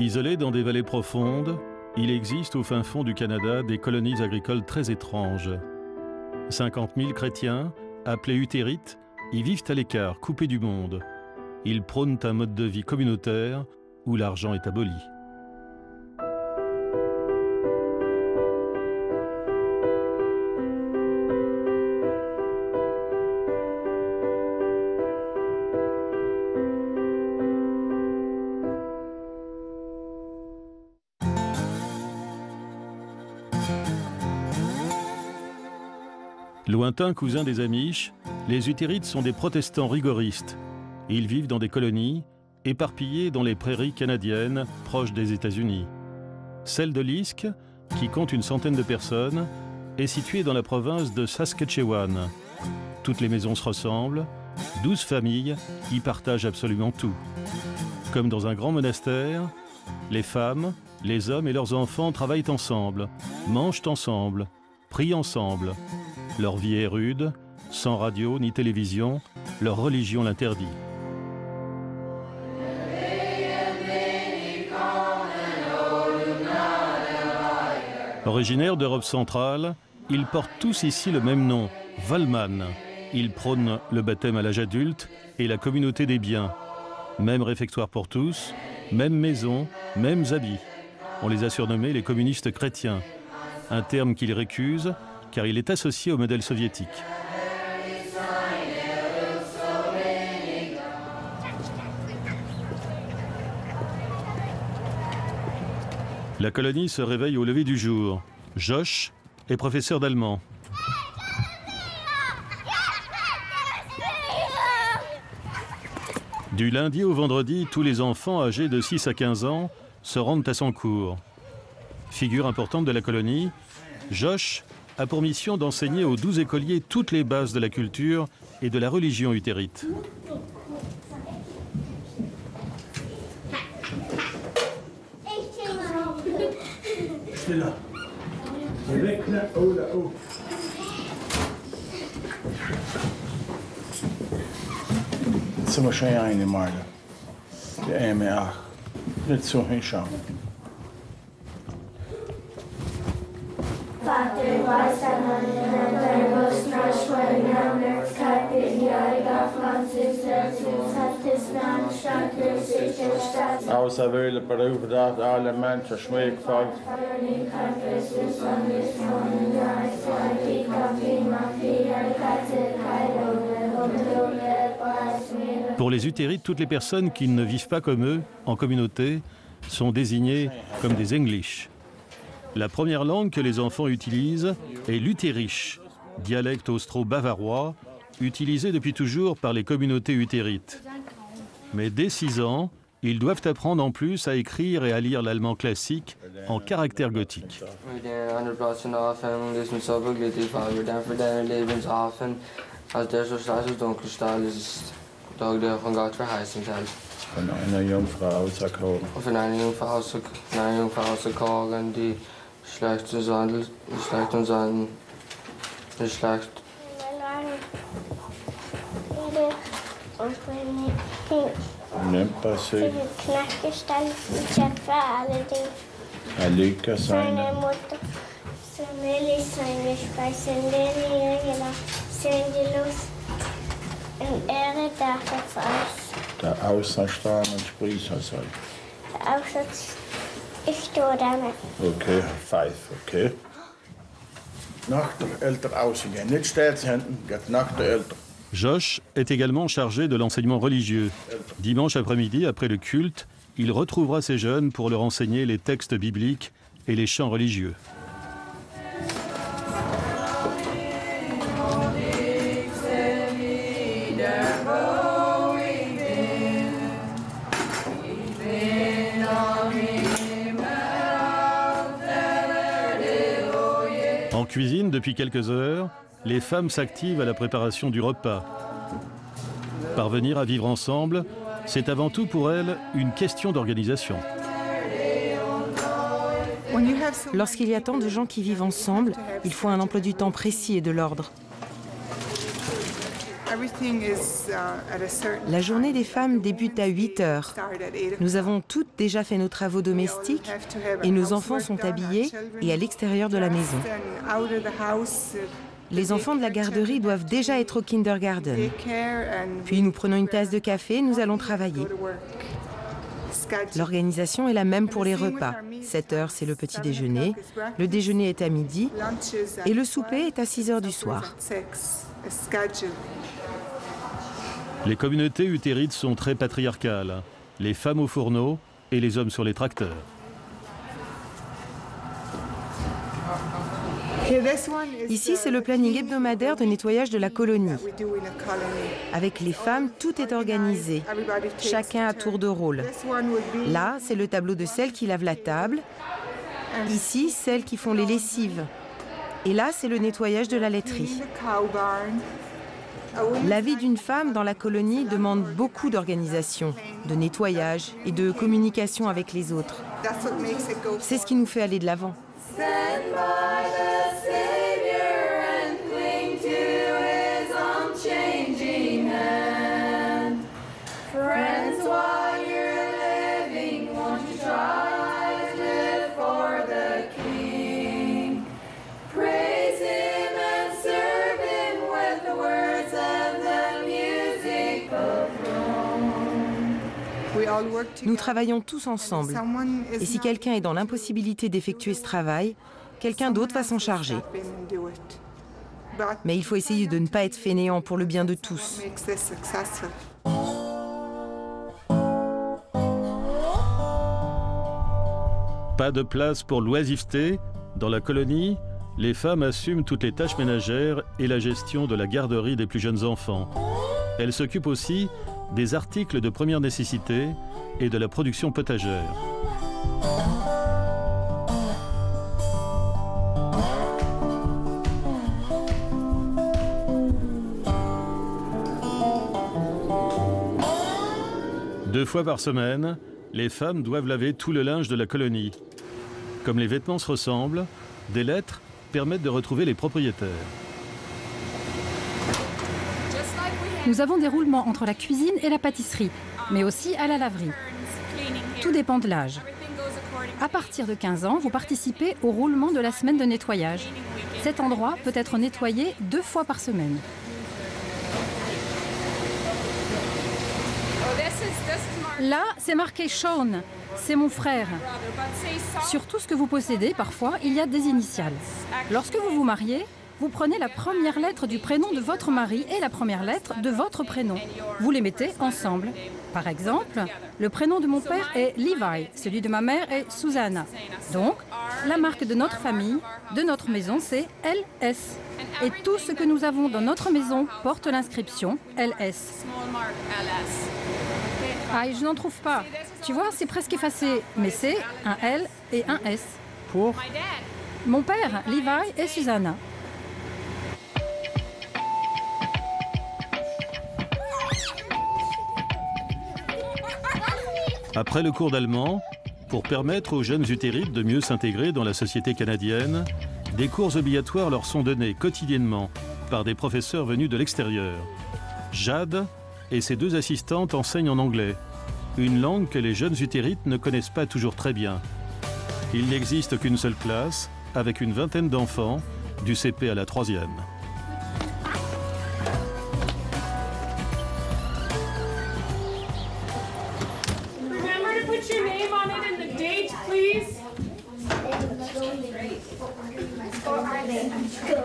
Isolés dans des vallées profondes, il existe au fin fond du Canada des colonies agricoles très étranges. 50 000 chrétiens, appelés utérites, y vivent à l'écart, coupés du monde. Ils prônent un mode de vie communautaire où l'argent est aboli. Lointains cousins des Amish, les utérites sont des protestants rigoristes. Ils vivent dans des colonies, éparpillées dans les prairies canadiennes, proches des États-Unis. Celle de Lisk, qui compte une centaine de personnes, est située dans la province de Saskatchewan. Toutes les maisons se ressemblent, 12 familles y partagent absolument tout. Comme dans un grand monastère, les femmes, les hommes et leurs enfants travaillent ensemble, mangent ensemble, prient ensemble. Leur vie est rude, sans radio ni télévision, leur religion l'interdit. Originaires d'Europe centrale, ils portent tous ici le même nom, Valman. Ils prônent le baptême à l'âge adulte et la communauté des biens. Même réfectoire pour tous, même maison, mêmes habits. On les a surnommés les communistes chrétiens, un terme qu'ils récusent car il est associé au modèle soviétique. La colonie se réveille au lever du jour. Josh est professeur d'allemand. Du lundi au vendredi, tous les enfants âgés de 6 à 15 ans se rendent à son cours. Figure importante de la colonie, Josh a pour mission d'enseigner aux 12 écoliers toutes les bases de la culture et de la religion utérite. Außerwähle Berufe dat alle Menschen schmeckvoll. Pour les utérites, toutes les personnes qui ne vivent pas comme eux, en communauté, sont désignées comme des English. La première langue que les enfants utilisent est l'utériche, dialecte austro-bavarois, utilisé depuis toujours par les communautés utérites. Mais dès 6 ans, ils doivent apprendre en plus à écrire et à lire l'allemand classique en caractère gothique. Der Außenstand entspricht also. Der Aussatz ist da damit. Okay, 5, okay. Nach der Eltern ausgehen, nicht stehen hinten, geht nach der Eltern. Josh est également chargé de l'enseignement religieux. Dimanche après-midi, après le culte, il retrouvera ces jeunes pour leur enseigner les textes bibliques et les chants religieux. En cuisine, depuis quelques heures, les femmes s'activent à la préparation du repas. Parvenir à vivre ensemble, c'est avant tout pour elles une question d'organisation. Lorsqu'il y a tant de gens qui vivent ensemble, il faut un emploi du temps précis et de l'ordre. La journée des femmes débute à 8 heures. Nous avons toutes déjà fait nos travaux domestiques et nos enfants sont habillés et à l'extérieur de la maison. Les enfants de la garderie doivent déjà être au kindergarten. Puis nous prenons une tasse de café et nous allons travailler. L'organisation est la même pour les repas. 7 heures, c'est le petit déjeuner. Le déjeuner est à midi et le souper est à 6 heures du soir. Les communautés utérites sont très patriarcales. Les femmes au fourneau et les hommes sur les tracteurs. Ici, c'est le planning hebdomadaire de nettoyage de la colonie. Avec les femmes, tout est organisé. Chacun à tour de rôle. Là, c'est le tableau de celles qui lavent la table. Ici, celles qui font les lessives. Et là, c'est le nettoyage de la laiterie. La vie d'une femme dans la colonie demande beaucoup d'organisation, de nettoyage et de communication avec les autres. C'est ce qui nous fait aller de l'avant. Nous travaillons tous ensemble. Et si quelqu'un est dans l'impossibilité d'effectuer ce travail, quelqu'un d'autre va s'en charger. Mais il faut essayer de ne pas être fainéant pour le bien de tous. Pas de place pour l'oisiveté. Dans la colonie, les femmes assument toutes les tâches ménagères et la gestion de la garderie des plus jeunes enfants. Elles s'occupent aussi des articles de première nécessité et de la production potagère. Deux fois par semaine, les femmes doivent laver tout le linge de la colonie. Comme les vêtements se ressemblent, des lettres permettent de retrouver les propriétaires. Nous avons des roulements entre la cuisine et la pâtisserie, mais aussi à la laverie. Tout dépend de l'âge. À partir de 15 ans, vous participez au roulement de la semaine de nettoyage. Cet endroit peut être nettoyé 2 fois par semaine. Là, c'est marqué Sean, c'est mon frère. Sur tout ce que vous possédez, parfois, il y a des initiales. Lorsque vous vous mariez, vous prenez la première lettre du prénom de votre mari et la première lettre de votre prénom. Vous les mettez ensemble. Par exemple, le prénom de mon père est Levi, celui de ma mère est Susanna. Donc, la marque de notre famille, de notre maison, c'est LS. Et tout ce que nous avons dans notre maison porte l'inscription LS. Ah, je n'en trouve pas. Tu vois, c'est presque effacé, mais c'est un L et un S. Pour mon père, Levi et Susanna. Après le cours d'allemand, pour permettre aux jeunes utérites de mieux s'intégrer dans la société canadienne, des cours obligatoires leur sont donnés quotidiennement par des professeurs venus de l'extérieur. Jade et ses 2 assistantes enseignent en anglais, une langue que les jeunes utérites ne connaissent pas toujours très bien. Il n'existe qu'une seule classe, avec une vingtaine d'enfants, du CP à la 3e.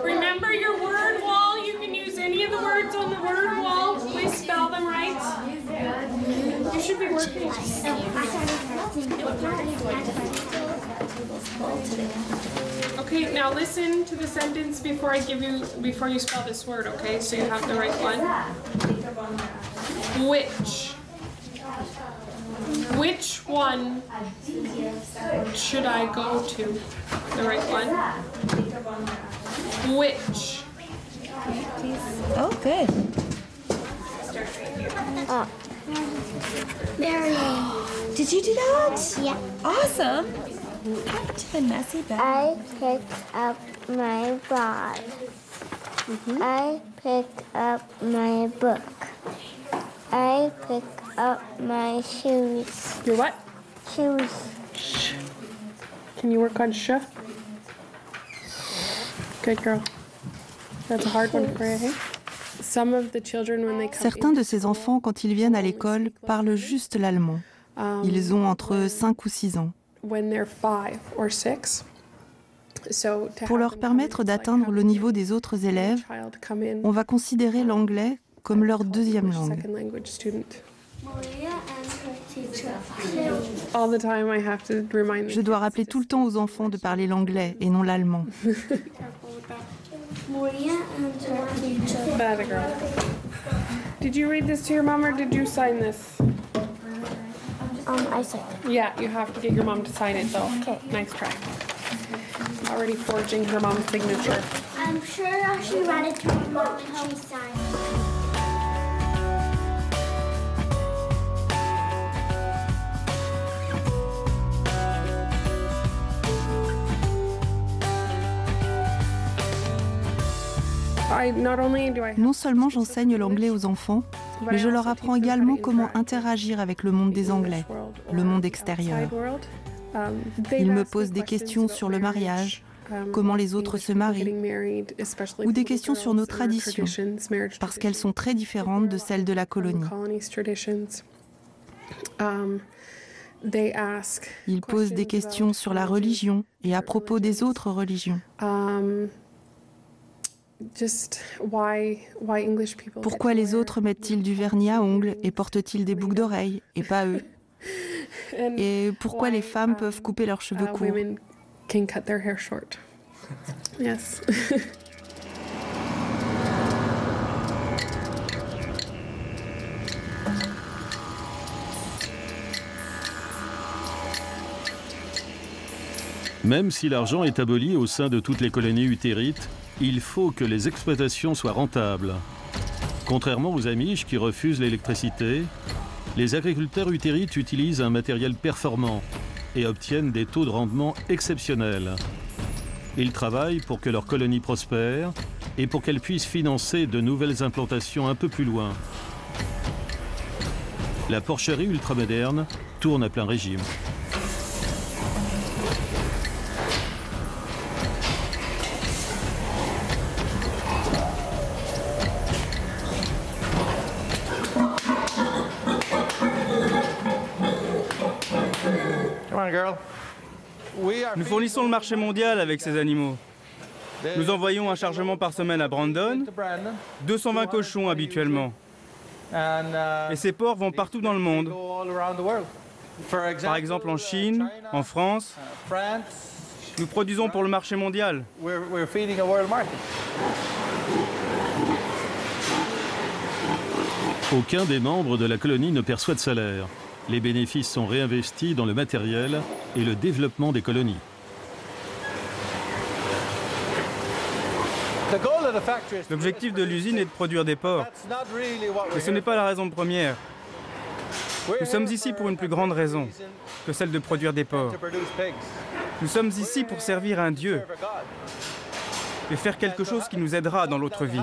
Remember your word wall. You can use any of the words on the word wall. Please spell them right. You should be working. Okay, now listen to the sentence before you spell this word, okay? So you have the right one. Which one should I go to? The right one. Which? Oh, good. Mary. Did you do that? Yeah. Awesome. Back to the messy bed. I picked up my ball. I pick up my book. I pick up my shoes. Your what? Shoes. Can you work on sh? Good girl. That's a hard one for you, hey? Some of the children, when they come Certains de ces enfants, quand ils viennent à l'école, parlent juste l'allemand. Ils ont entre 5 ou 6 ans. when they're 5 or 6. So to Pour have leur them come permettre in, it's like d'atteindre le having niveau des autres a élèves, child come in, on va considérer l'anglais comme leur deuxième langue. second language student. Maria and her teacher. All the time I have to remind them. Je dois rappeler tout le temps aux enfants de parler l'anglais et non l'allemand. Maria and her teacher. Bad girl. Did you read this to your mom or did you sign this? I said. Yeah, you have to get your mom to sign it though. Okay. Nice try. Already forging her mom's signature. I'm sure she read it to her mom and she signed it. Non seulement j'enseigne l'anglais aux enfants, mais je leur apprends également comment interagir avec le monde des Anglais, le monde extérieur. Ils me posent des questions sur le mariage, comment les autres se marient, ou des questions sur nos traditions, parce qu'elles sont très différentes de celles de la colonie. Ils posent des questions sur la religion et à propos des autres religions. Pourquoi les autres mettent-ils du vernis à ongles et portent-ils des boucles d'oreilles et pas eux? Et pourquoi les femmes peuvent couper leurs cheveux courts? Yes. Même si l'argent est aboli au sein de toutes les colonies utérites, il faut que les exploitations soient rentables. Contrairement aux Amish qui refusent l'électricité, les agriculteurs utérites utilisent un matériel performant et obtiennent des taux de rendement exceptionnels. Ils travaillent pour que leur colonie prospère et pour qu'elle puisse financer de nouvelles implantations un peu plus loin. La porcherie ultramoderne tourne à plein régime. Nous fournissons le marché mondial avec ces animaux. Nous envoyons un chargement par semaine à Brandon, 220 cochons habituellement. Et ces porcs vont partout dans le monde. Par exemple en Chine, en France. Nous produisons pour le marché mondial. Aucun des membres de la colonie ne perçoit de salaire. Les bénéfices sont réinvestis dans le matériel et le développement des colonies. L'objectif de l'usine est de produire des porcs. Mais ce n'est pas la raison première. Nous sommes ici pour une plus grande raison que celle de produire des porcs. Nous sommes ici pour servir un Dieu et faire quelque chose qui nous aidera dans l'autre vie.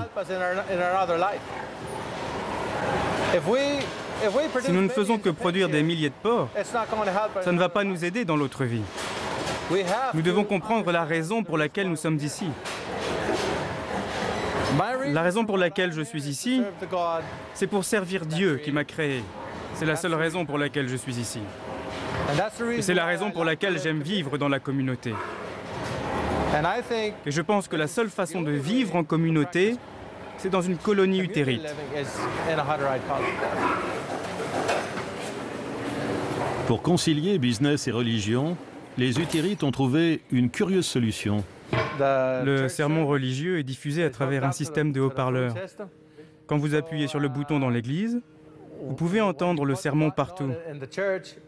Si nous ne faisons que produire des milliers de porcs, ça ne va pas nous aider dans l'autre vie. Nous devons comprendre la raison pour laquelle nous sommes ici. La raison pour laquelle je suis ici, c'est pour servir Dieu qui m'a créé. C'est la seule raison pour laquelle je suis ici. Et c'est la raison pour laquelle j'aime vivre dans la communauté. Et je pense que la seule façon de vivre en communauté, c'est dans une colonie utérite. Pour concilier business et religion, les utérites ont trouvé une curieuse solution. Le sermon religieux est diffusé à travers un système de haut-parleurs. Quand vous appuyez sur le bouton dans l'église, vous pouvez entendre le sermon partout.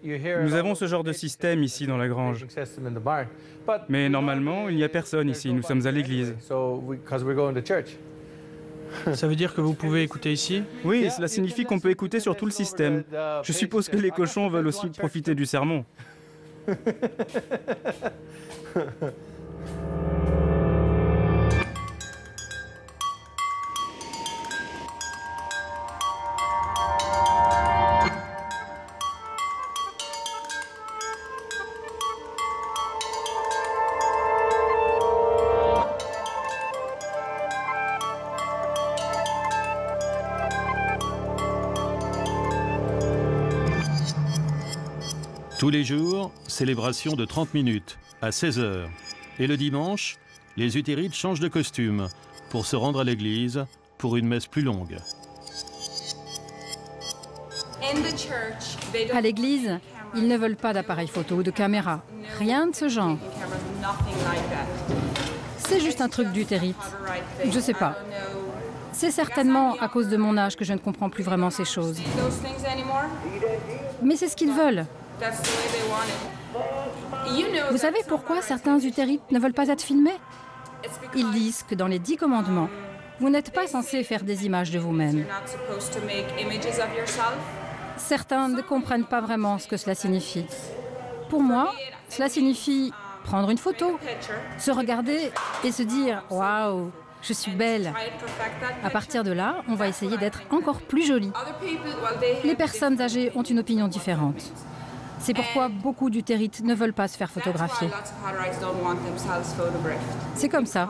Nous avons ce genre de système ici dans la grange. Mais normalement, il n'y a personne ici, nous sommes à l'église. Ça veut dire que vous pouvez écouter ici? Oui, cela signifie qu'on peut écouter sur tout le système. Je suppose que les cochons veulent aussi profiter du sermon. Tous les jours, célébration de 30 minutes, à 16 h. Et le dimanche, les Hutérites changent de costume pour se rendre à l'église pour une messe plus longue. À l'église, ils ne veulent pas d'appareil photo ou de caméra. Rien de ce genre. C'est juste un truc d'Hutérite. Je sais pas. C'est certainement à cause de mon âge que je ne comprends plus vraiment ces choses. Mais c'est ce qu'ils veulent. Vous savez pourquoi certains Hutérites ne veulent pas être filmés? Ils disent que dans les 10 commandements, vous n'êtes pas censé faire des images de vous-même. Certains ne comprennent pas vraiment ce que cela signifie. Pour moi, cela signifie prendre une photo, se regarder et se dire « Waouh, je suis belle ». À partir de là, on va essayer d'être encore plus jolie. Les personnes âgées ont une opinion différente. C'est pourquoi beaucoup d'Hutérites ne veulent pas se faire photographier. C'est comme ça.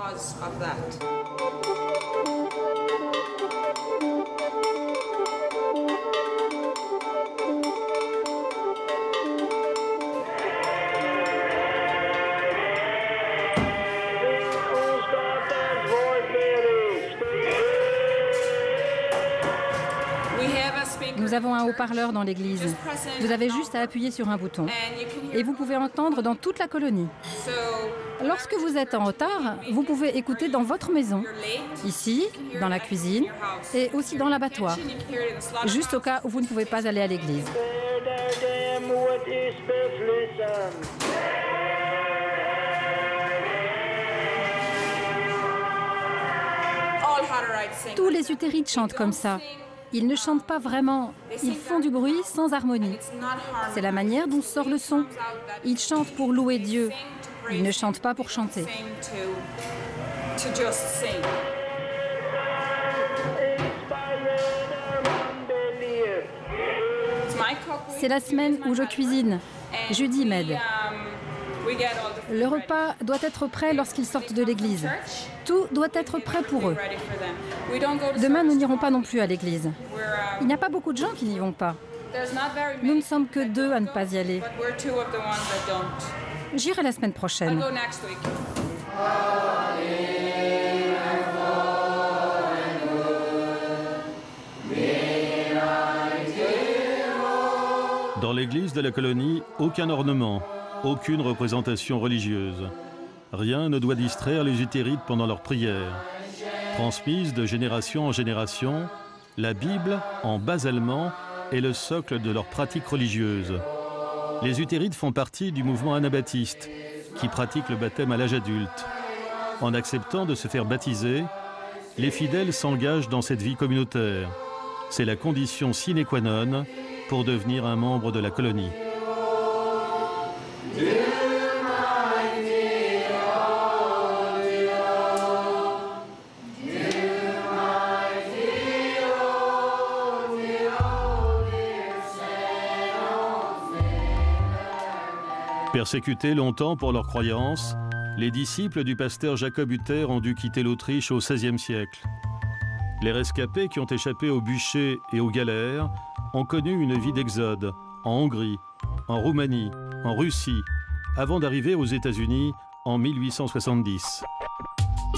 Nous avons un haut-parleur dans l'église. Vous avez juste à appuyer sur un bouton. Et vous pouvez entendre dans toute la colonie. Lorsque vous êtes en retard, vous pouvez écouter dans votre maison, ici, dans la cuisine, et aussi dans l'abattoir, juste au cas où vous ne pouvez pas aller à l'église. Tous les Hutérites chantent comme ça. Ils ne chantent pas vraiment, ils font du bruit sans harmonie. C'est la manière dont sort le son. Ils chantent pour louer Dieu. Ils ne chantent pas pour chanter. C'est la semaine où je cuisine. Judy m'aide. Le repas doit être prêt lorsqu'ils sortent de l'église. Tout doit être prêt pour eux. Demain, nous n'irons pas non plus à l'église. Il n'y a pas beaucoup de gens qui n'y vont pas. Nous ne sommes que 2 à ne pas y aller. J'irai la semaine prochaine. Dans l'église de la colonie, aucun ornement, aucune représentation religieuse. Rien ne doit distraire les Hutérites pendant leurs prières. Transmise de génération en génération, la Bible, en bas allemand, est le socle de leur pratique religieuse. Les Hutérites font partie du mouvement anabaptiste, qui pratique le baptême à l'âge adulte. En acceptant de se faire baptiser, les fidèles s'engagent dans cette vie communautaire. C'est la condition sine qua non pour devenir un membre de la colonie. Persécutés longtemps pour leur croyance, les disciples du pasteur Jacob Hutter ont dû quitter l'Autriche au XVIe siècle. Les rescapés qui ont échappé aux bûchers et aux galères ont connu une vie d'exode en Hongrie, en Roumanie, en Russie, avant d'arriver aux États-Unis en 1870.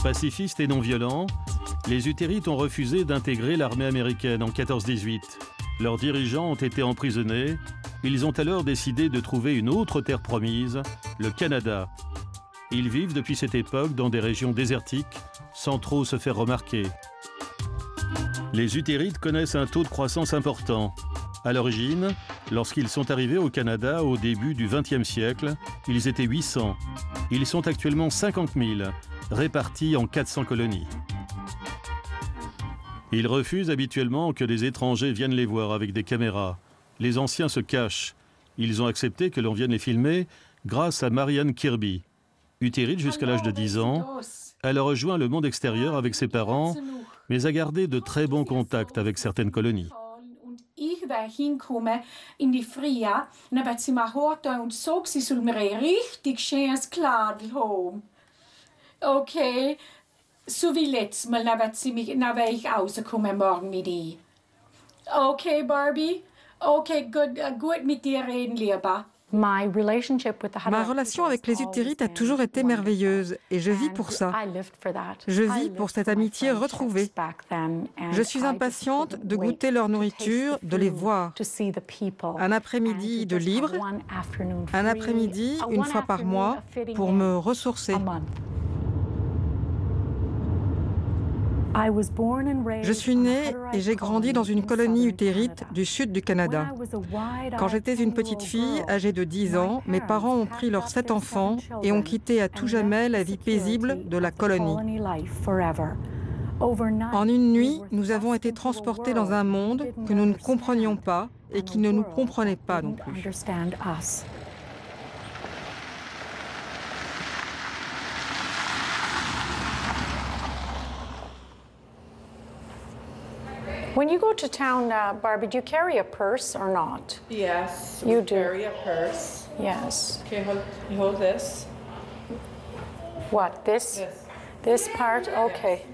Pacifistes et non violents, les Hutérites ont refusé d'intégrer l'armée américaine en 14-18. Leurs dirigeants ont été emprisonnés. Ils ont alors décidé de trouver une autre terre promise, le Canada. Ils vivent depuis cette époque dans des régions désertiques, sans trop se faire remarquer. Les Hutérites connaissent un taux de croissance important. À l'origine, lorsqu'ils sont arrivés au Canada au début du XXe siècle, ils étaient 800. Ils sont actuellement 50 000, répartis en 400 colonies. Ils refusent habituellement que des étrangers viennent les voir avec des caméras. Les anciens se cachent. Ils ont accepté que l'on vienne les filmer grâce à Marianne Kirby. Hutérite jusqu'à l'âge de 10 ans, elle a rejoint le monde extérieur avec ses parents, mais a gardé de très bons contacts avec certaines colonies. Ich war hingekommen in die Fria, und dann sie mir hört und so, sie soll mir ein richtig schönes Kleid haben. Okay, so wie letztes Mal, dann war ich rausgekommen morgen mit ihr. Okay, Barbie? Okay, gut mit dir reden, lieber. Ma relation avec les Hutérites a toujours été merveilleuse et je vis pour ça. Je vis pour cette amitié retrouvée. Je suis impatiente de goûter leur nourriture, de les voir. Un après-midi de libre, un après-midi une fois par mois pour me ressourcer. Je suis née et j'ai grandi dans une colonie hutérite du sud du Canada. Quand j'étais une petite fille, âgée de 10 ans, mes parents ont pris leurs 7 enfants et ont quitté à tout jamais la vie paisible de la colonie. En une nuit, nous avons été transportés dans un monde que nous ne comprenions pas et qui ne nous comprenait pas non plus. When you go to town, Barbie, do you carry a purse or not? Yes, you we do. Carry a purse. Yes. Okay, hold this. What, this? Yes. This part? Okay.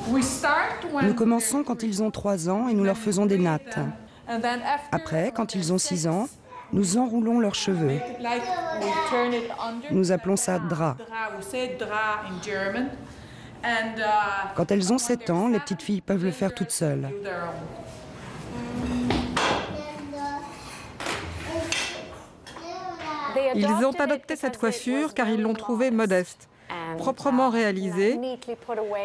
Nous commençons quand ils ont 3 ans et nous leur faisons des nattes. Après, quand ils ont 6 ans, nous enroulons leurs cheveux. Nous appelons ça drap. Quand elles ont 7 ans, les petites filles peuvent le faire toutes seules. Ils ont adopté cette coiffure car ils l'ont trouvée modeste. Proprement réalisée,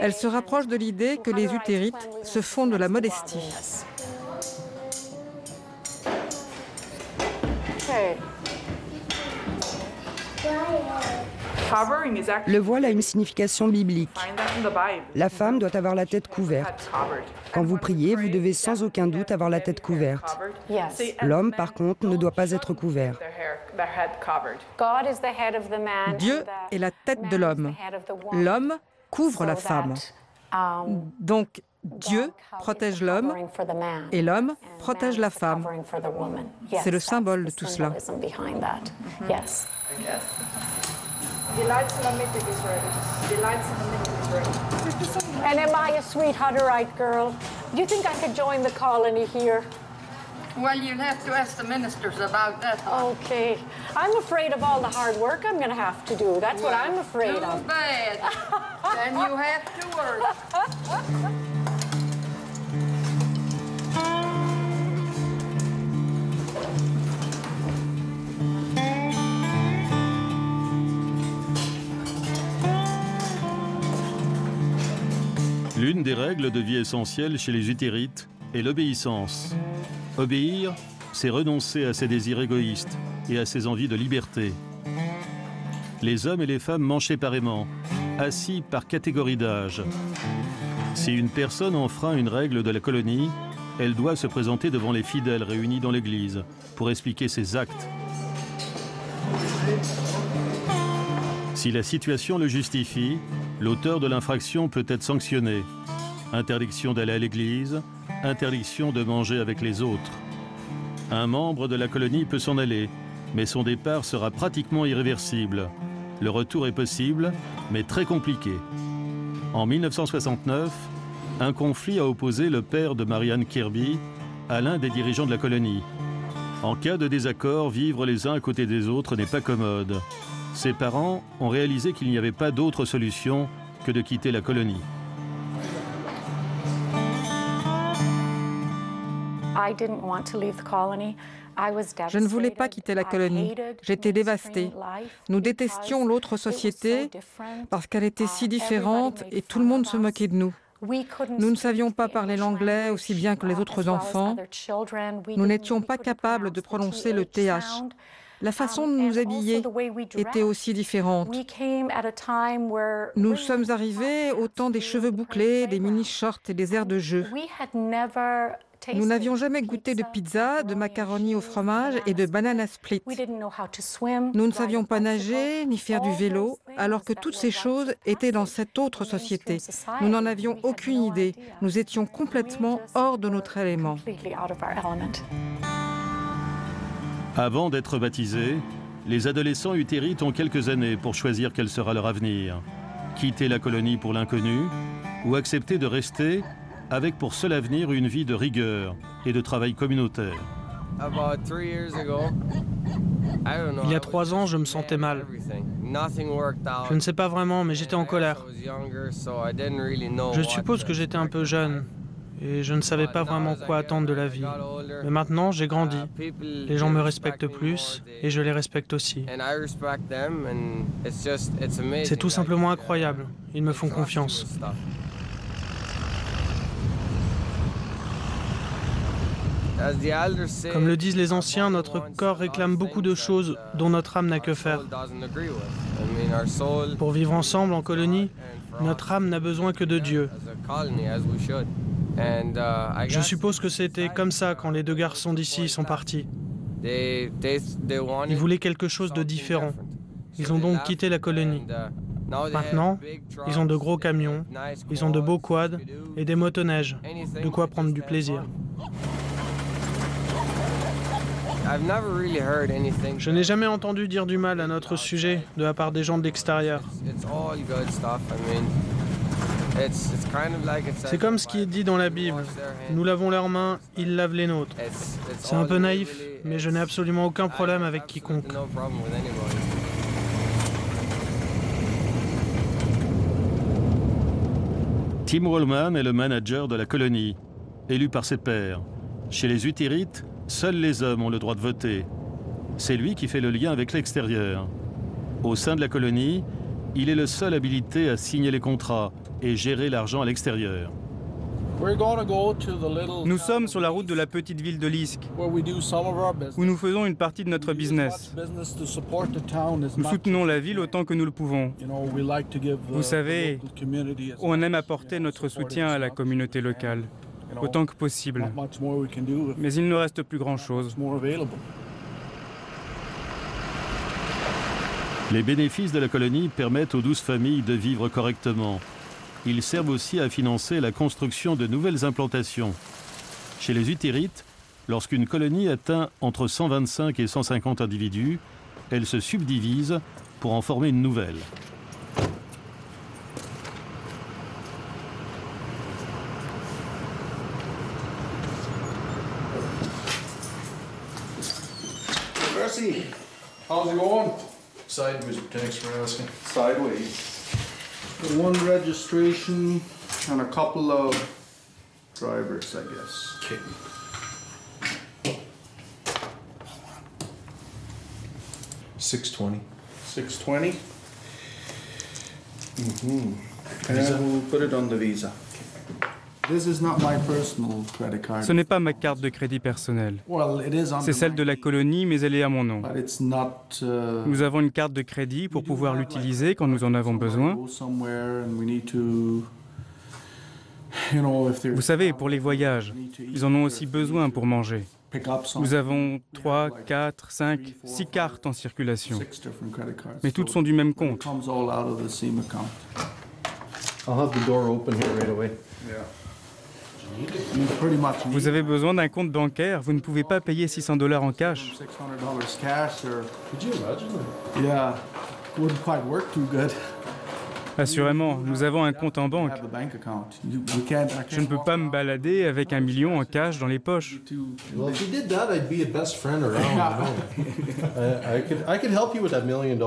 elle se rapproche de l'idée que les Hutérites se font de la modestie. Le voile a une signification biblique. La femme doit avoir la tête couverte. Quand vous priez, vous devez sans aucun doute avoir la tête couverte. L'homme, par contre, ne doit pas être couvert. Dieu est la tête de l'homme. L'homme couvre la femme. Donc, Dieu protège l'homme et l'homme protège la femme. C'est le symbole de tout cela. The lights in the middle is ready. The lights in the middle is ready. And am I a sweet Hutterite girl? Do you think I could join the colony here? Well, you'll have to ask the ministers about that. Okay. I'm afraid of all the hard work I'm going to have to do. That's what I'm afraid of. Too bad. Then you have to work. L'une des règles de vie essentielles chez les Hutérites est l'obéissance. Obéir, c'est renoncer à ses désirs égoïstes et à ses envies de liberté. Les hommes et les femmes mangent séparément, assis par catégorie d'âge. Si une personne enfreint une règle de la colonie, elle doit se présenter devant les fidèles réunis dans l'église pour expliquer ses actes. Si la situation le justifie, l'auteur de l'infraction peut être sanctionné. Interdiction d'aller à l'église, interdiction de manger avec les autres. Un membre de la colonie peut s'en aller, mais son départ sera pratiquement irréversible. Le retour est possible, mais très compliqué. En 1969, un conflit a opposé le père de Marianne Kirby à l'un des dirigeants de la colonie. En cas de désaccord, vivre les uns à côté des autres n'est pas commode. Ses parents ont réalisé qu'il n'y avait pas d'autre solution que de quitter la colonie. Je ne voulais pas quitter la colonie. J'étais dévastée. Nous détestions l'autre société parce qu'elle était si différente et tout le monde se moquait de nous. Nous ne savions pas parler l'anglais aussi bien que les autres enfants. Nous n'étions pas capables de prononcer le TH. La façon de nous habiller était aussi différente. Nous sommes arrivés au temps des cheveux bouclés, des mini-shorts et des airs de jeu. Nous n'avions jamais goûté de pizza, de macaroni au fromage et de banana split. Nous ne savions pas nager ni faire du vélo, alors que toutes ces choses étaient dans cette autre société. Nous n'en avions aucune idée. Nous étions complètement hors de notre élément. Avant d'être baptisés, les adolescents hutérites ont quelques années pour choisir quel sera leur avenir. Quitter la colonie pour l'inconnu ou accepter de rester avec pour seul avenir une vie de rigueur et de travail communautaire. Il y a 3 ans, je me sentais mal. Je ne sais pas vraiment, mais j'étais en colère. Je suppose que j'étais un peu jeune et je ne savais pas vraiment quoi attendre de la vie. Mais maintenant, j'ai grandi. Les gens me respectent plus et je les respecte aussi. C'est tout simplement incroyable. Ils me font confiance. Comme le disent les anciens, notre corps réclame beaucoup de choses dont notre âme n'a que faire. Pour vivre ensemble en colonie, notre âme n'a besoin que de Dieu. Je suppose que c'était comme ça quand les 2 garçons d'ici sont partis. Ils voulaient quelque chose de différent. Ils ont donc quitté la colonie. Maintenant, ils ont de gros camions, ils ont de beaux quads et des motoneiges, de quoi prendre du plaisir. Je n'ai jamais entendu dire du mal à notre sujet de la part des gens de l'extérieur. C'est comme ce qui est dit dans la Bible. Nous lavons leurs mains, ils lavent les nôtres. C'est un peu naïf, mais je n'ai absolument aucun problème avec quiconque. Tim Wallman est le manager de la colonie, élu par ses pairs. Chez les Hutérites, seuls les hommes ont le droit de voter. C'est lui qui fait le lien avec l'extérieur. Au sein de la colonie, il est le seul habilité à signer les contrats et gérer l'argent à l'extérieur. Nous sommes sur la route de la petite ville de Lisk, où nous faisons une partie de notre business. Nous soutenons la ville autant que nous le pouvons. Vous savez, on aime apporter notre soutien à la communauté locale, autant que possible. Mais il ne reste plus grand-chose. Les bénéfices de la colonie permettent aux 12 familles de vivre correctement. Ils servent aussi à financer la construction de nouvelles implantations. Chez les Hutérites, lorsqu'une colonie atteint entre 125 et 150 individus, elle se subdivise pour en former une nouvelle. Percy, how's it going? Sideways, thanks for asking. Sideways. One registration and a couple of drivers, I guess. Okay. 620. 620. And we'll put it on the visa. This is not my personal credit card. Ce n'est pas ma carte de crédit personnelle. C'est celle de la colonie, mais elle est à mon nom. Nous avons une carte de crédit pour pouvoir l'utiliser quand nous en avons besoin. Vous savez, pour les voyages, ils en ont aussi besoin pour manger. Nous avons 3, 4, 5, 6 cartes en circulation. Mais toutes sont du même compte. I'll have the door open here right away. Vous avez besoin d'un compte bancaire, vous ne pouvez pas payer $600 en cash. Assurément, nous avons un compte en banque. Je ne peux pas me balader avec $1 million en cash dans les poches. Well, if you did that, I'd be a best friend around. I could help you with that $1 million.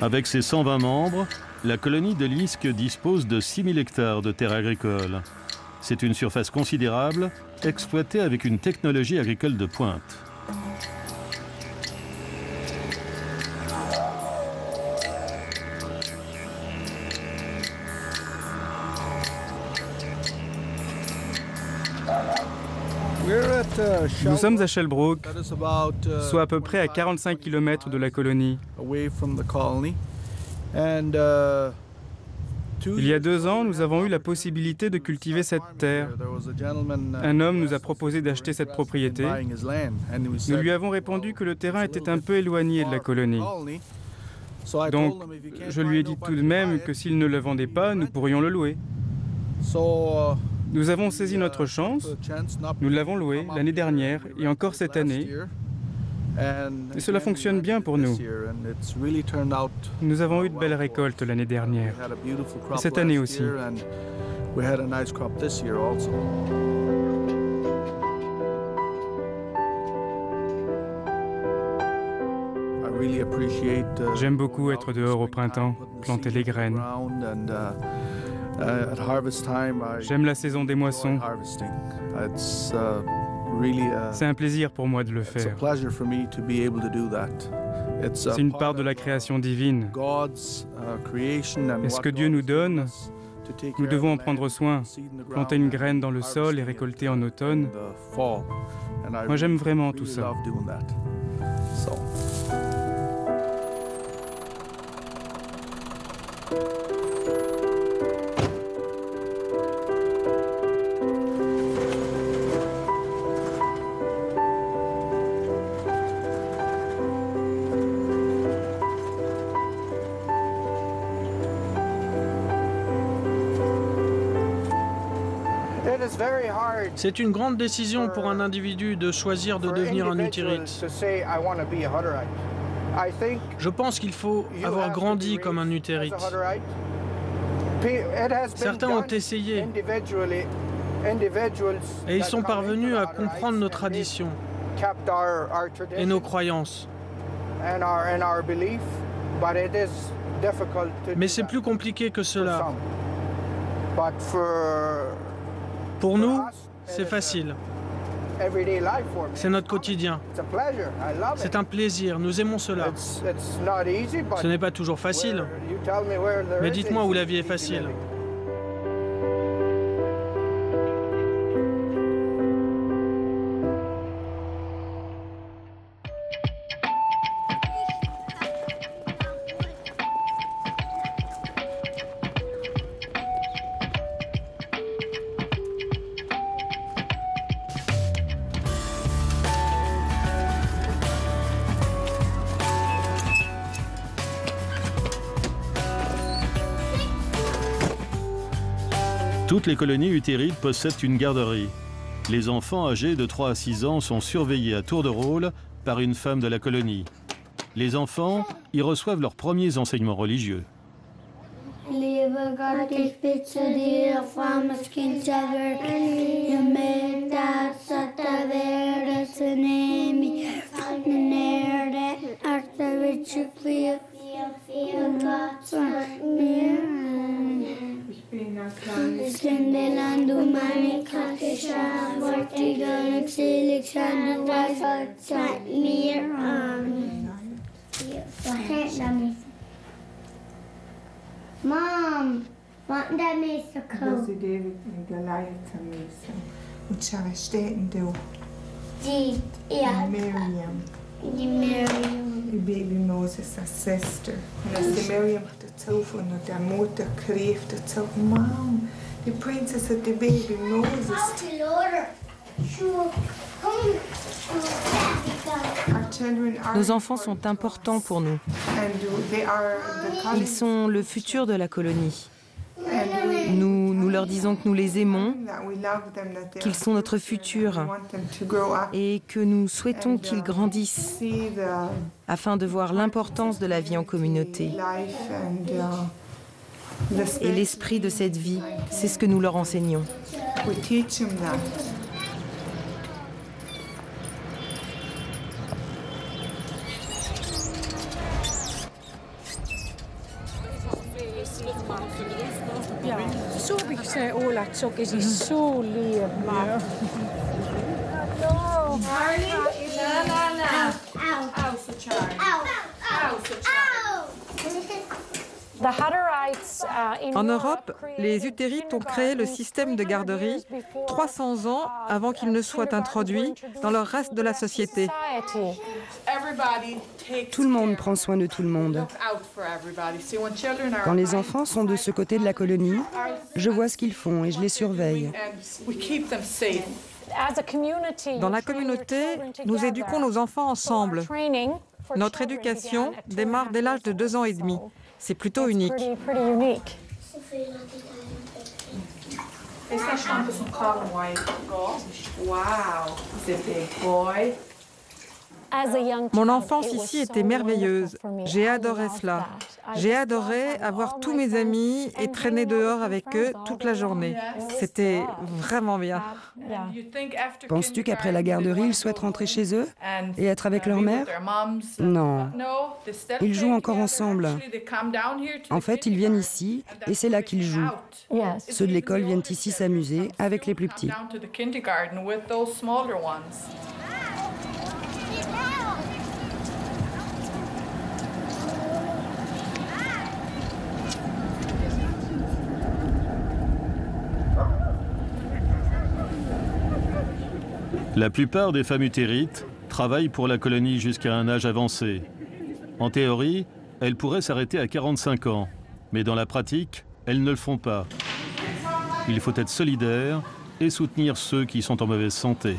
Avec ses 120 membres, la colonie de Lisk dispose de 6000 hectares de terres agricoles. C'est une surface considérable, exploitée avec une technologie agricole de pointe. Nous sommes à Shellbrook, soit à peu près à 45 km de la colonie. Il y a 2 ans, nous avons eu la possibilité de cultiver cette terre. Un homme nous a proposé d'acheter cette propriété. Nous lui avons répondu que le terrain était un peu éloigné de la colonie. Donc, je lui ai dit tout de même que s'il ne le vendait pas, nous pourrions le louer. Nous avons saisi notre chance, nous l'avons loué l'année dernière et encore cette année. Et cela fonctionne bien pour nous. Nous avons eu de belles récoltes l'année dernière. Et cette année aussi. J'aime beaucoup être dehors au printemps, planter les graines. J'aime la saison des moissons. C'est un plaisir pour moi de le faire. C'est une part de la création divine. Et ce que Dieu nous donne, nous devons en prendre soin. Planter une graine dans le sol et récolter en automne. Moi, j'aime vraiment tout ça. C'est une grande décision pour un individu de choisir de devenir un Hutérite. Je pense qu'il faut avoir grandi comme un Hutérite. Certains ont essayé et ils sont parvenus à comprendre nos traditions et nos croyances. Mais c'est plus compliqué que cela. Pour nous, c'est facile. C'est notre quotidien. C'est un plaisir, nous aimons cela. Ce n'est pas toujours facile. Mais dites-moi où la vie est facile. Toutes les colonies hutérites possèdent une garderie. Les enfants âgés de 3 à 6 ans sont surveillés à tour de rôle par une femme de la colonie. Les enfants y reçoevent leurs premiers enseignements religieux. Mom, wat daar meeste Dat is David en Goliath en meeste. Wat zou er steken doen? Die, ja. Miriam. Die Miriam. Die baby Moses' sister. En als die Miriam had het zo van haar moeder kreeg, het zo, Mom, the princess of the baby Moses. Nos enfants sont importants pour nous. Ils sont le futur de la colonie. Nous leur disons que nous les aimons, qu'ils sont notre futur et que nous souhaitons qu'ils grandissent afin de voir l'importance de la vie en communauté. Et l'esprit de cette vie, c'est ce que nous leur enseignons. Zo heb ik zei, oh, laat zo is hij zo lief. Hallo. Charlie? La. Ow, so Charlie. Ow, so Charlie. En Europe, les Hutérites ont créé le système de garderie 300 ans avant qu'il ne soit introduit dans le reste de la société. Tout le monde prend soin de tout le monde. Quand les enfants sont de ce côté de la colonie, je vois ce qu'ils font et je les surveille. Dans la communauté, nous éduquons nos enfants ensemble. Notre éducation démarre dès l'âge de 2 ans et demi. C'est plutôt unique. Mon enfance ici était merveilleuse. J'ai adoré cela. J'ai adoré avoir tous mes amis et traîner dehors avec eux toute la journée. C'était vraiment bien. Penses-tu qu'après la garderie, ils souhaitent rentrer chez eux et être avec leur mère? Non. Ils jouent encore ensemble. En fait, ils viennent ici et c'est là qu'ils jouent. Ceux de l'école viennent ici s'amuser avec les plus petits. La plupart des femmes utérites travaillent pour la colonie jusqu'à un âge avancé. En théorie, elles pourraient s'arrêter à 45 ans, mais dans la pratique, elles ne le font pas. Il faut être solidaire et soutenir ceux qui sont en mauvaise santé.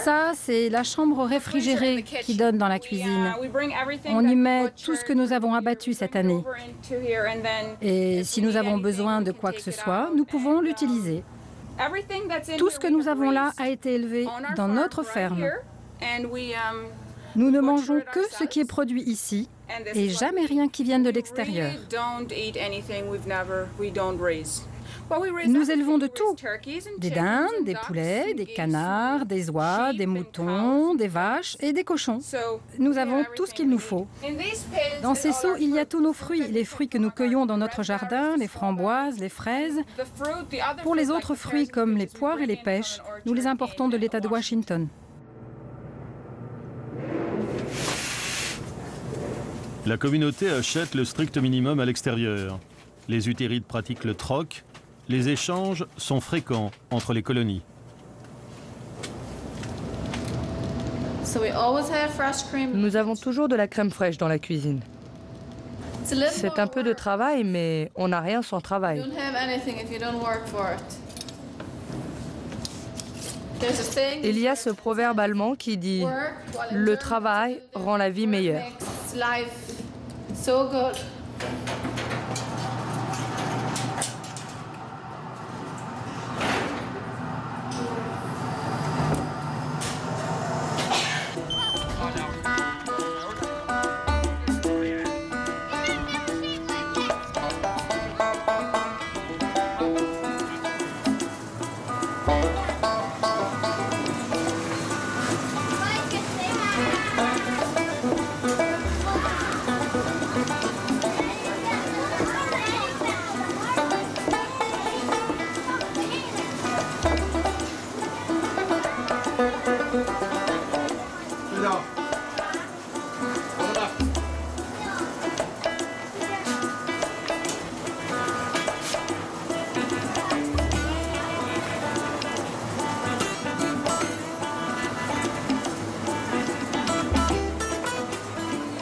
Ça, c'est la chambre réfrigérée qui donne dans la cuisine. On y met tout ce que nous avons abattu cette année. Et si nous avons besoin de quoi que ce soit, nous pouvons l'utiliser. Tout ce que nous avons là a été élevé dans notre ferme. Nous ne mangeons que ce qui est produit ici et jamais rien qui vienne de l'extérieur. Nous élevons de tout. Des dindes, des poulets, des canards, des oies, des moutons, des vaches et des cochons. Nous avons tout ce qu'il nous faut. Dans ces seaux, il y a tous nos fruits, les fruits que nous cueillons dans notre jardin, les framboises, les fraises. Pour les autres fruits comme les poires et les pêches, nous les importons de l'État de Washington. La communauté achète le strict minimum à l'extérieur. Les utérites pratiquent le troc. Les échanges sont fréquents entre les colonies. Nous avons toujours de la crème fraîche dans la cuisine. C'est un peu de travail, mais on n'a rien sans travail. Il y a ce proverbe allemand qui dit « Le travail rend la vie meilleure ».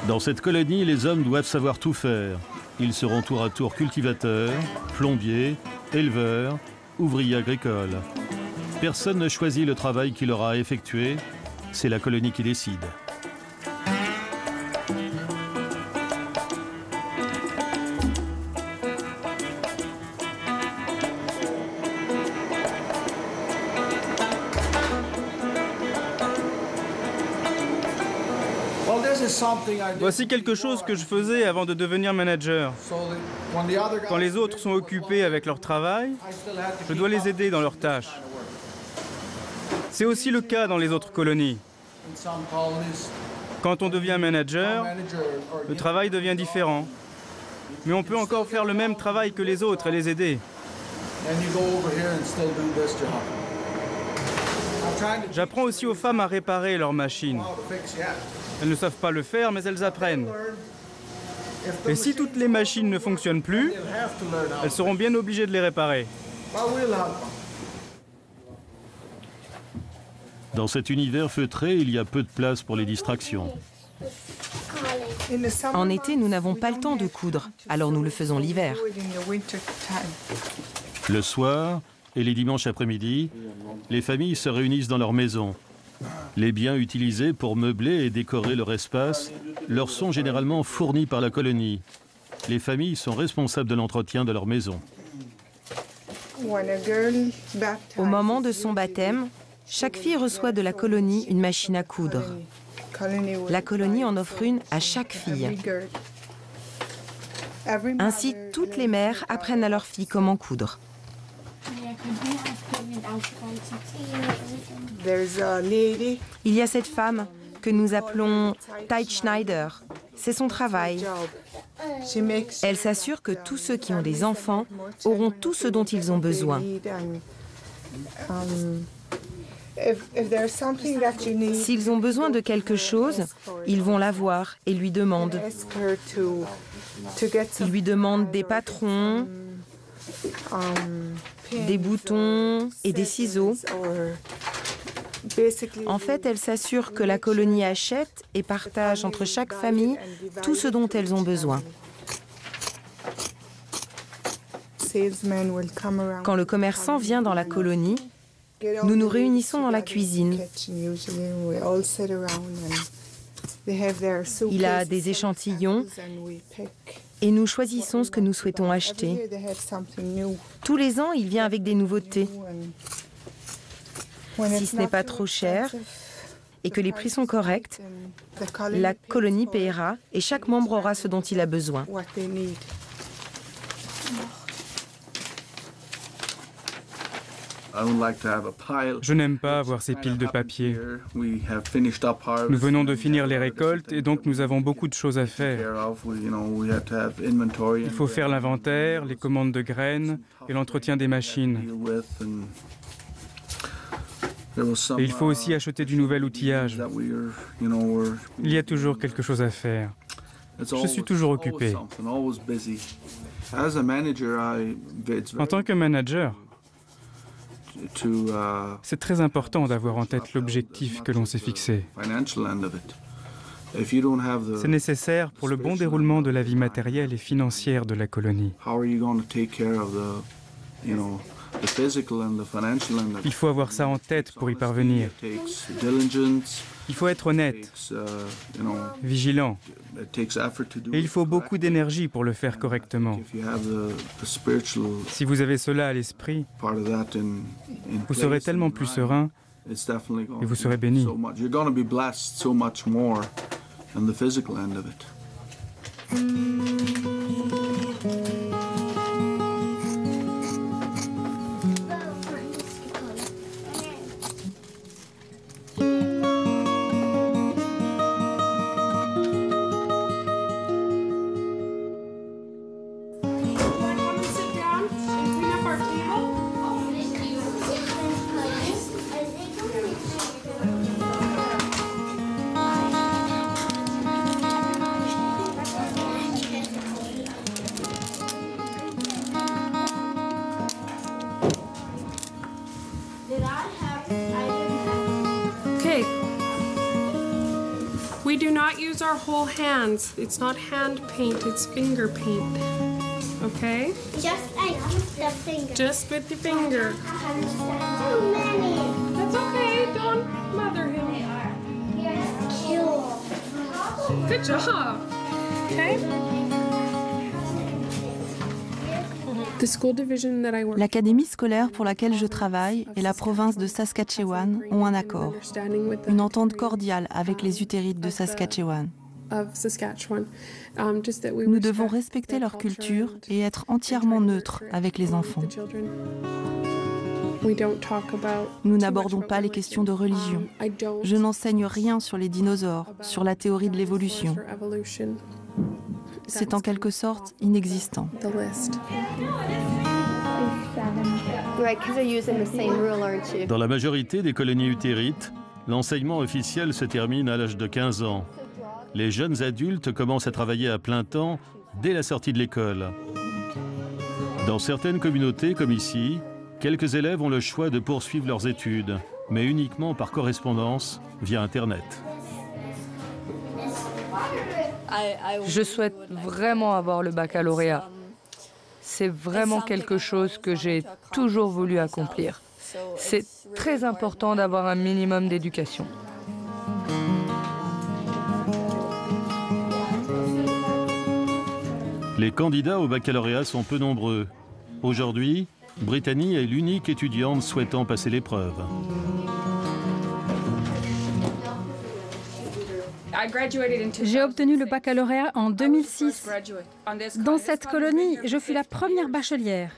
Dans cette colonie, les hommes doivent savoir tout faire. Ils seront tour à tour cultivateurs, plombiers, éleveurs, ouvriers agricoles. Personne ne choisit le travail qu'il aura à effectuer, c'est la colonie qui décide. Voici quelque chose que je faisais avant de devenir manager. Quand les autres sont occupés avec leur travail, je dois les aider dans leurs tâches. C'est aussi le cas dans les autres colonies. Quand on devient manager, le travail devient différent. Mais on peut encore faire le même travail que les autres et les aider. J'apprends aussi aux femmes à réparer leurs machines. Elles ne savent pas le faire, mais elles apprennent. Et si toutes les machines ne fonctionnent plus, elles seront bien obligées de les réparer. Dans cet univers feutré, il y a peu de place pour les distractions. En été, nous n'avons pas le temps de coudre, alors nous le faisons l'hiver. Le soir et les dimanches après-midi, les familles se réunissent dans leur maison. Les biens utilisés pour meubler et décorer leur espace leur sont généralement fournis par la colonie. Les familles sont responsables de l'entretien de leur maison. Au moment de son baptême, chaque fille reçoit de la colonie une machine à coudre. La colonie en offre une à chaque fille. Ainsi, toutes les mères apprennent à leurs filles comment coudre. Il y a cette femme que nous appelons Tide Schneider. C'est son travail. Elle s'assure que tous ceux qui ont des enfants auront tout ce dont ils ont besoin. S'ils ont besoin de quelque chose, ils vont la voir et lui demandent. Ils lui demandent des patrons, des boutons et des ciseaux. En fait, elle s'assure que la colonie achète et partage entre chaque famille tout ce dont elles ont besoin. Quand le commerçant vient dans la colonie, nous nous réunissons dans la cuisine. Il a des échantillons et nous choisissons ce que nous souhaitons acheter. Tous les ans, il vient avec des nouveautés. Si ce n'est pas trop cher et que les prix sont corrects, la colonie paiera et chaque membre aura ce dont il a besoin. Je n'aime pas avoir ces piles de papier. Nous venons de finir les récoltes et donc nous avons beaucoup de choses à faire. Il faut faire l'inventaire, les commandes de graines et l'entretien des machines. Et il faut aussi acheter du nouvel outillage. Il y a toujours quelque chose à faire. Je suis toujours occupé. En tant que manager, c'est très important d'avoir en tête l'objectif que l'on s'est fixé. C'est nécessaire pour le bon déroulement de la vie matérielle et financière de la colonie. Il faut avoir ça en tête pour y parvenir. Il faut être honnête, vigilant. Et il faut beaucoup d'énergie pour le faire correctement. Si vous avez cela à l'esprit, vous serez tellement plus serein et vous serez béni. We do not use our whole hands. It's not hand paint, it's finger paint. Okay? Just like the finger. Just with the finger. Too many. That's okay, don't mother him. Good job. Okay? L'académie scolaire pour laquelle je travaille et la province de Saskatchewan ont un accord, une entente cordiale avec les Hutérites de Saskatchewan. Nous devons respecter leur culture et être entièrement neutres avec les enfants. Nous n'abordons pas les questions de religion. Je n'enseigne rien sur les dinosaures, sur la théorie de l'évolution. C'est en quelque sorte inexistant. Dans la majorité des colonies hutérites, l'enseignement officiel se termine à l'âge de 15 ans. Les jeunes adultes commencent à travailler à plein temps dès la sortie de l'école. Dans certaines communautés, comme ici, quelques élèves ont le choix de poursuivre leurs études, mais uniquement par correspondance via Internet. Je souhaite vraiment avoir le baccalauréat. C'est vraiment quelque chose que j'ai toujours voulu accomplir. C'est très important d'avoir un minimum d'éducation. Les candidats au baccalauréat sont peu nombreux. Aujourd'hui, Brittany est l'unique étudiante souhaitant passer l'épreuve. J'ai obtenu le baccalauréat en 2006. Dans cette colonie, je fus la première bachelière.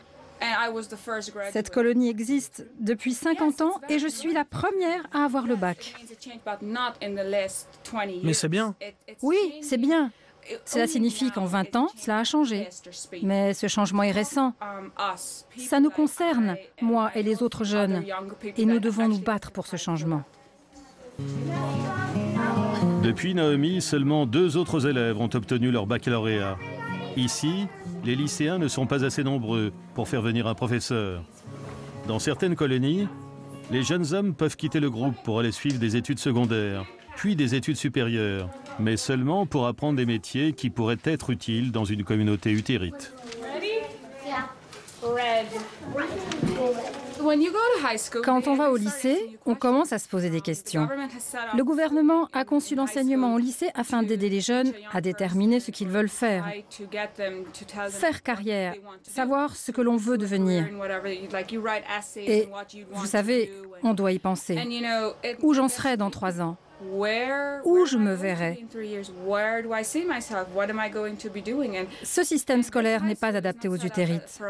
Cette colonie existe depuis 50 ans et je suis la première à avoir le bac. Mais c'est bien. Oui, c'est bien. Cela signifie qu'en 20 ans, cela a changé. Mais ce changement est récent. Ça nous concerne, moi et les autres jeunes. Et nous devons nous battre pour ce changement. Depuis Naomi, seulement 2 autres élèves ont obtenu leur baccalauréat. Ici, les lycéens ne sont pas assez nombreux pour faire venir un professeur. Dans certaines colonies, les jeunes hommes peuvent quitter le groupe pour aller suivre des études secondaires, puis des études supérieures, mais seulement pour apprendre des métiers qui pourraient être utiles dans une communauté utérite. Quand on va au lycée, on commence à se poser des questions. Le gouvernement a conçu l'enseignement au lycée afin d'aider les jeunes à déterminer ce qu'ils veulent faire. Faire carrière, savoir ce que l'on veut devenir. Et vous savez, on doit y penser. Où j'en serai dans 3 ans? Où je me verrai? Ce système scolaire n'est pas adapté aux utérites.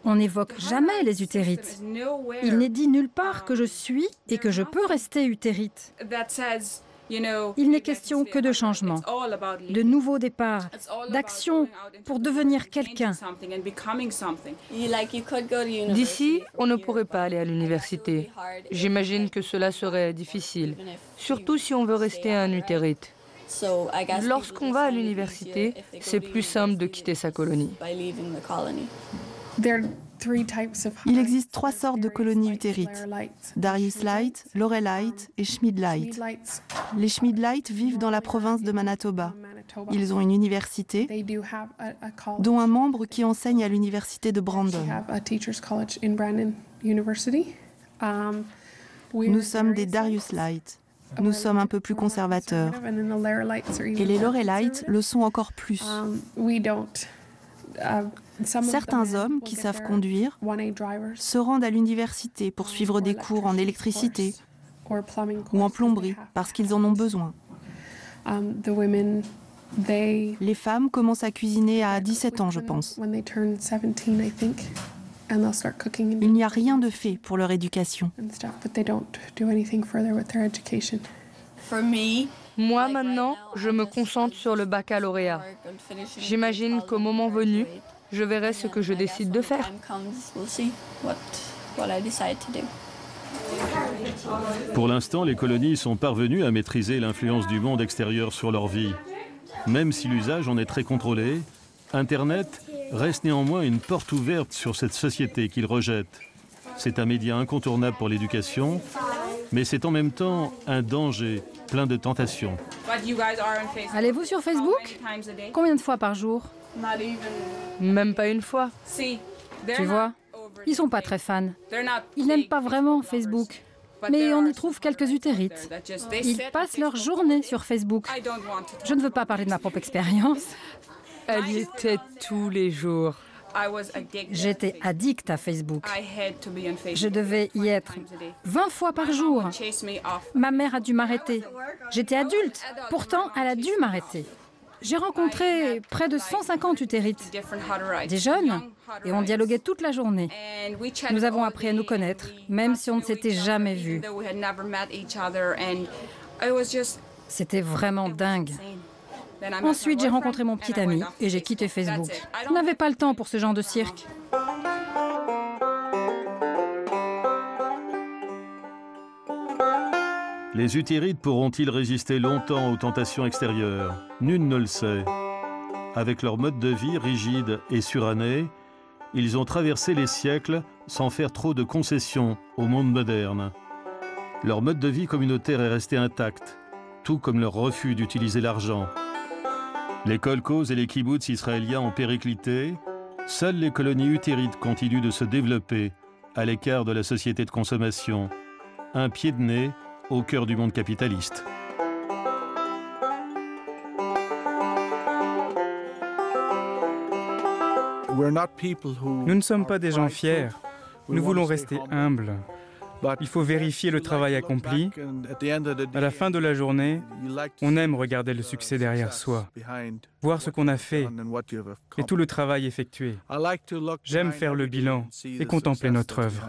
On n'évoque jamais les utérites. Il n'est dit nulle part que je suis et que je peux rester utérite. Il n'est question que de changement, de nouveaux départs, d'action pour devenir quelqu'un. D'ici, on ne pourrait pas aller à l'université. J'imagine que cela serait difficile, surtout si on veut rester un utérite. Lorsqu'on va à l'université, c'est plus simple de quitter sa colonie. Il existe 3 sortes de colonies utérites, Darius Light, Lorelite et Schmid-Light. Les Schmid-Light vivent dans la province de Manitoba. Ils ont une université, dont un membre qui enseigne à l'université de Brandon. Nous sommes des Darius Light. Nous sommes un peu plus conservateurs. Et les Lorelite le sont encore plus. Certains hommes qui savent conduire se rendent à l'université pour suivre des cours en électricité ou en plomberie parce qu'ils en ont besoin. Les femmes commencent à cuisiner à 17 ans, je pense. Il n'y a rien de fait pour leur éducation. Moi, maintenant, je me concentre sur le baccalauréat. J'imagine qu'au moment venu, je verrai ce que je décide de faire. Pour l'instant, les colonies sont parvenues à maîtriser l'influence du monde extérieur sur leur vie. Même si l'usage en est très contrôlé, Internet reste néanmoins une porte ouverte sur cette société qu'ils rejettent. C'est un média incontournable pour l'éducation, mais c'est en même temps un danger, plein de tentations. Allez-vous sur Facebook? Combien de fois par jour? Même pas une fois. Tu vois, ils sont pas très fans. Ils n'aiment pas vraiment Facebook. Mais on y trouve quelques utérites. Ils passent leur journée sur Facebook. Je ne veux pas parler de ma propre expérience. Elle y était tous les jours. J'étais addict à Facebook. Je devais y être 20 fois par jour. Ma mère a dû m'arrêter. J'étais adulte, pourtant elle a dû m'arrêter. J'ai rencontré près de 150 utérites, des jeunes, et on dialoguait toute la journée. Nous avons appris à nous connaître, même si on ne s'était jamais vus. C'était vraiment dingue. Ensuite, j'ai rencontré mon petit ami et j'ai quitté Facebook. Je n'avais pas le temps pour ce genre de cirque. Les utérites pourront-ils résister longtemps aux tentations extérieures? Nul ne le sait. Avec leur mode de vie rigide et suranné, ils ont traversé les siècles sans faire trop de concessions au monde moderne. Leur mode de vie communautaire est resté intact, tout comme leur refus d'utiliser l'argent. Les kolkhozes et les kibboutz israéliens ont périclité, seules les colonies utérites continuent de se développer à l'écart de la société de consommation, un pied de nez au cœur du monde capitaliste. Nous ne sommes pas des gens fiers. Nous voulons rester humbles. Il faut vérifier le travail accompli. À la fin de la journée, on aime regarder le succès derrière soi, voir ce qu'on a fait et tout le travail effectué. J'aime faire le bilan et contempler notre œuvre.